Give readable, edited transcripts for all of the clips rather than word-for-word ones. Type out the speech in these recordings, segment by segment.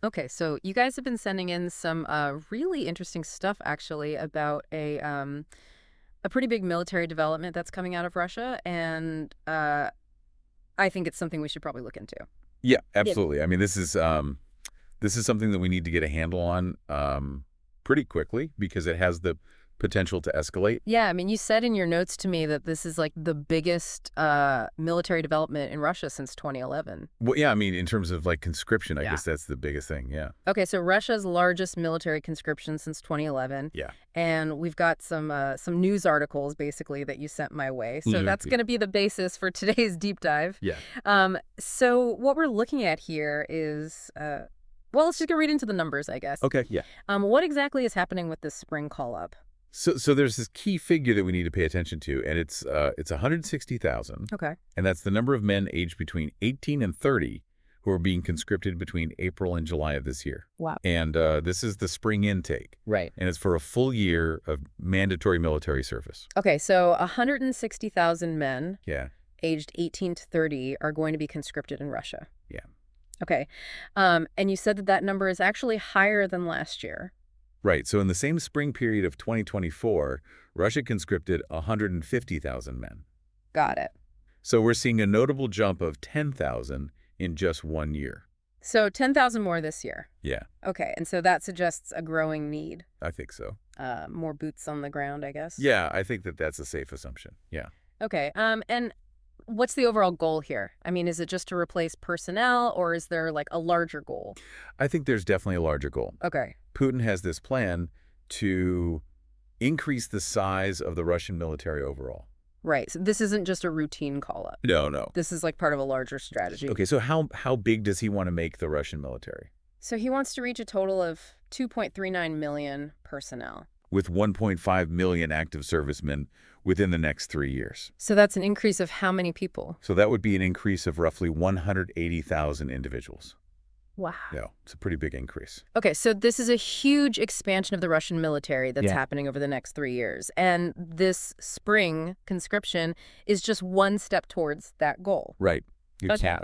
Okay, so you guys have been sending in some really interesting stuff actually about a pretty big military development that's coming out of Russia, and I think it's something we should probably look into. Yeah, Yeah. absolutely. I mean, this is something that we need to get a handle on pretty quickly because it has the potential to escalate. Yeah, I mean, you said in your notes to me that this is like the biggest military development in Russia since 2011. Well, yeah, I mean, in terms of like conscription, I Yeah. guess that's the biggest thing. Yeah. Okay, so Russia's largest military conscription since 2011, Yeah. and we've got some news articles basically that you sent my way. So Mhm. that's going to be the basis for today's deep dive. Yeah. So what we're looking at here is, well, let's just go read into the numbers, I guess. Okay. Yeah. What exactly is happening with this spring call up? So there's this key figure that we need to pay attention to, and it's 160,000, Okay. and that's the number of men aged between 18 and 30 who are being conscripted between April and July of this year. Wow. And this is the spring intake, Right. and it's for a full year of mandatory military service. Okay, so 160,000 men Yeah. aged 18 to 30 are going to be conscripted in Russia. Yeah. Okay. And you said that that number is actually higher than last year. Right. So in the same spring period of 2024, Russia conscripted 150,000 men. Got it. So we're seeing a notable jump of 10,000 in just 1 year. So 10,000 more this year. Yeah, Okay, and so that suggests a growing need. I think so. More boots on the ground, I guess. Yeah, I think that that's a safe assumption. Yeah. Okay. And what's the overall goal here? I mean, is it just to replace personnel, or is there like a larger goal? I think there's definitely a larger goal. Okay. Putin has this plan to increase the size of the Russian military overall. Right. So this isn't just a routine call up. No. This is like part of a larger strategy. Okay, so how big does he want to make the Russian military? So he wants to reach a total of 2.39 million personnel. With 1.5 million active servicemen within the next 3 years. So that's an increase of how many people? So that would be an increase of roughly 180,000 individuals. Wow. Yeah, it's a pretty big increase. Okay, so this is a huge expansion of the Russian military that's Yeah. happening over the next 3 years. And this spring conscription is just one step towards that goal. Right. Okay.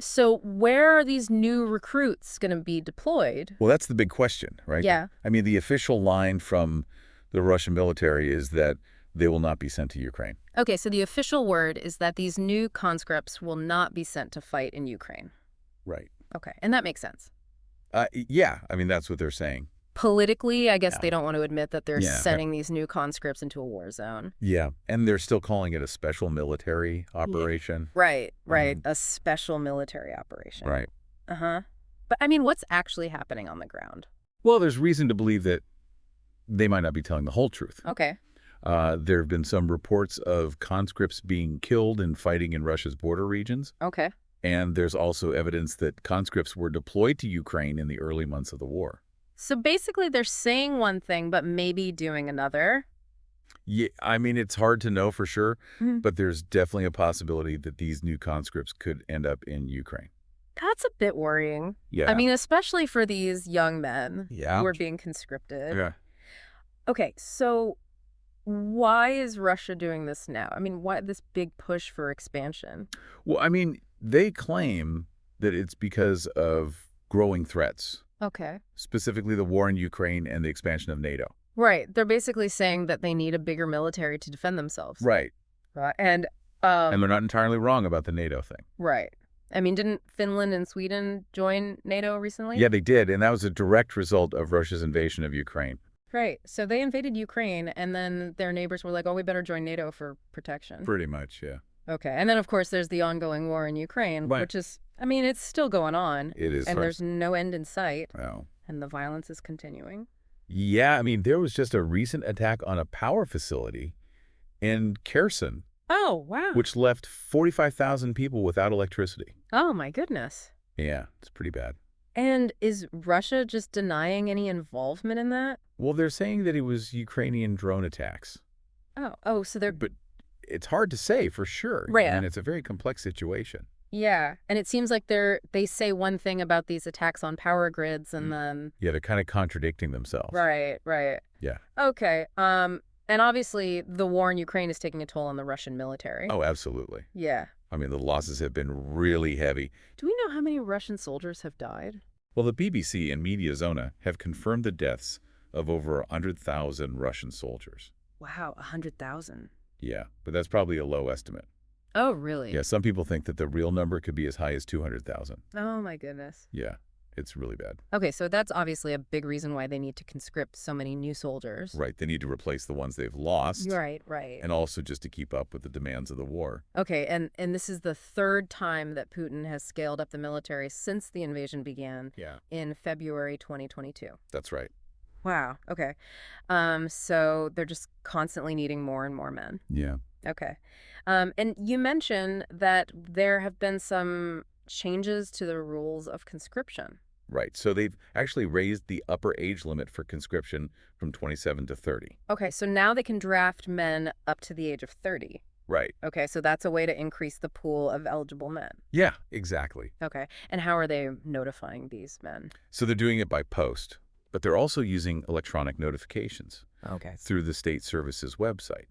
So where are these new recruits going to be deployed? Well, that's the big question, right? Yeah. I mean, the official line from the Russian military is that they will not be sent to Ukraine. Okay, so the official word is that these new conscripts will not be sent to fight in Ukraine. Right. Okay, and that makes sense. Yeah, I mean, that's what they're saying. Politically, I guess Yeah. they don't want to admit that they're Yeah. sending these new conscripts into a war zone. Yeah, and they're still calling it a special military operation. Right. A special military operation. Right. Uh-huh. But I mean, what's actually happening on the ground? Well, there's reason to believe that they might not be telling the whole truth. Okay. There have been some reports of conscripts being killed and fighting in Russia's border regions. Okay. And there's also evidence that conscripts were deployed to Ukraine in the early months of the war. So basically they're saying one thing, but maybe doing another. Yeah, I mean, it's hard to know for sure, Mhm. but there's definitely a possibility that these new conscripts could end up in Ukraine. That's a bit worrying. Yeah. I mean, especially for these young men Yeah. who are being conscripted. Yeah. Okay, so why is Russia doing this now? I mean, why this big push for expansion? Well, I mean, they claim that it's because of growing threats, Okay. specifically the war in Ukraine and the expansion of NATO. Right. They're basically saying that they need a bigger military to defend themselves. Right. Right. And And they're not entirely wrong about the NATO thing. right. I mean, didn't Finland and Sweden join NATO recently? Yeah, they did, and that was a direct result of Russia's invasion of Ukraine. Right. So they invaded Ukraine, and then their neighbors were like, oh, we better join NATO for protection. Pretty much, yeah. Okay. And then, of course, there's the ongoing war in Ukraine, Right. which is, I mean, it's still going on. It is. And there's no end in sight, Oh. and the violence is continuing. Yeah, I mean, there was just a recent attack on a power facility in Kherson, Oh, wow. which left 45,000 people without electricity. Oh, my goodness. Yeah, it's pretty bad. And is Russia just denying any involvement in that? Well, they're saying that it was Ukrainian drone attacks, Oh, so they're, but it's hard to say for sure. Right. And it's a very complex situation. yeah. And it seems like they say one thing about these attacks on power grids and then, Yeah, they're kind of contradicting themselves. right. Yeah. Okay. And obviously the war in Ukraine is taking a toll on the Russian military. Oh, absolutely. Yeah. I mean, the losses have been really heavy. Do we know how many Russian soldiers have died? Well, the BBC and Mediazona have confirmed the deaths of over 100,000 Russian soldiers. Wow, 100,000. Yeah, but that's probably a low estimate. Oh, really? Yeah, some people think that the real number could be as high as 200,000. Oh, my goodness. Yeah, it's really bad. Okay, so that's obviously a big reason why they need to conscript so many new soldiers. Right, they need to replace the ones they've lost. Right, right. And also just to keep up with the demands of the war. Okay, and this is the third time that Putin has scaled up the military since the invasion began in February 2022. That's right. Wow, okay. So they're just constantly needing more and more men. Yeah. Okay. And you mentioned that there have been some changes to the rules of conscription. Right. So they've actually raised the upper age limit for conscription from 27 to 30. Okay, so now they can draft men up to the age of 30. Right. Okay, so that's a way to increase the pool of eligible men. Yeah, exactly. Okay, and how are they notifying these men? So they're doing it by post, but they're also using electronic notifications Okay. through the state services website,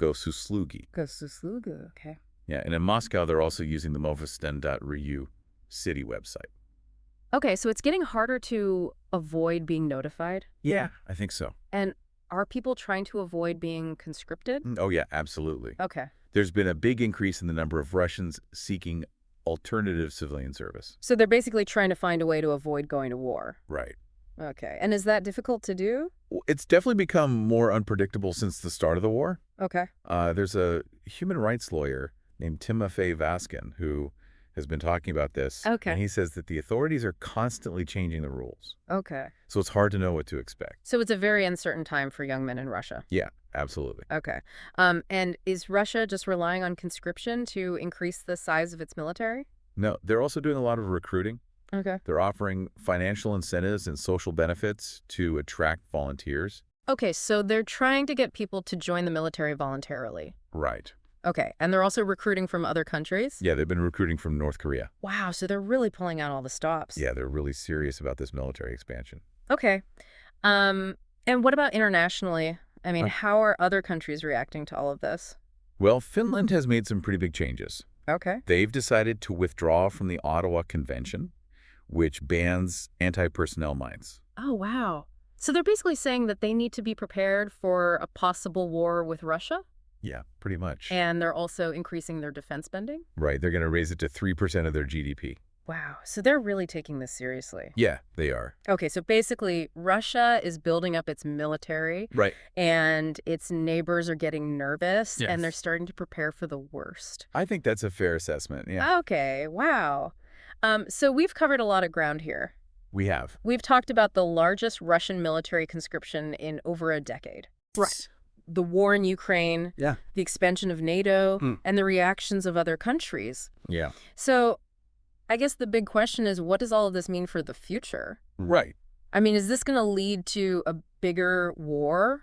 Gosuslugi. Gosuslugu, okay. Yeah, and in Moscow, they're also using the movosten.ru city website. Okay, so it's getting harder to avoid being notified? Yeah, I think so. And are people trying to avoid being conscripted? Oh, yeah, absolutely. Okay. There's been a big increase in the number of Russians seeking alternative civilian service. So they're basically trying to find a way to avoid going to war. Right. Okay. And is that difficult to do? It's definitely become more unpredictable since the start of the war. Okay. There's a human rights lawyer named Timofey Vaskin who has been talking about this. Okay. And he says that the authorities are constantly changing the rules. Okay. So it's hard to know what to expect. So it's a very uncertain time for young men in Russia. Yeah, absolutely. Okay. And is Russia just relying on conscription to increase the size of its military? No, they're also doing a lot of recruiting. Okay. They're offering financial incentives and social benefits to attract volunteers. Okay, so they're trying to get people to join the military voluntarily. Right. Okay, and they're also recruiting from other countries? Yeah, they've been recruiting from North Korea. Wow, so they're really pulling out all the stops. Yeah, they're really serious about this military expansion. Okay. And what about internationally? I mean, how are other countries reacting to all of this? Well, Finland has made some pretty big changes. Okay. They've decided to withdraw from the Ottawa Convention, which bans anti-personnel mines. Oh, wow. So they're basically saying that they need to be prepared for a possible war with Russia? Yeah, pretty much. And they're also increasing their defense spending? Right, they're going to raise it to 3% of their GDP. Wow, so they're really taking this seriously. Yeah, they are. Okay, so basically Russia is building up its military. Right. And its neighbors are getting nervous. Yes. And they're starting to prepare for the worst. I think that's a fair assessment, yeah. Okay, wow. So we've covered a lot of ground here. We have. We've talked about the largest Russian military conscription in over a decade. Right. The war in Ukraine, Yeah. the expansion of NATO, and the reactions of other countries. Yeah. So I guess the big question is, what does all of this mean for the future? Right. I mean, is this going to lead to a bigger war?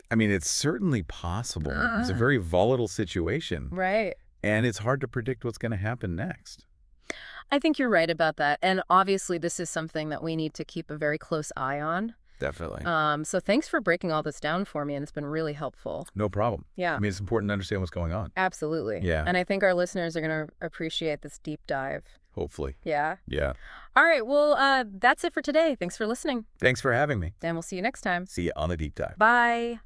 I mean, it's certainly possible. It's a very volatile situation. Right. And it's hard to predict what's going to happen next. I think you're right about that. And obviously, this is something that we need to keep a very close eye on. Definitely. So thanks for breaking all this down for me, and it's been really helpful. No problem. Yeah. I mean, it's important to understand what's going on. Absolutely. Yeah. And I think our listeners are going to appreciate this deep dive. Hopefully. Yeah. Yeah. All right. Well, that's it for today. Thanks for listening. Thanks for having me. And we'll see you next time. See you on the deep dive. Bye.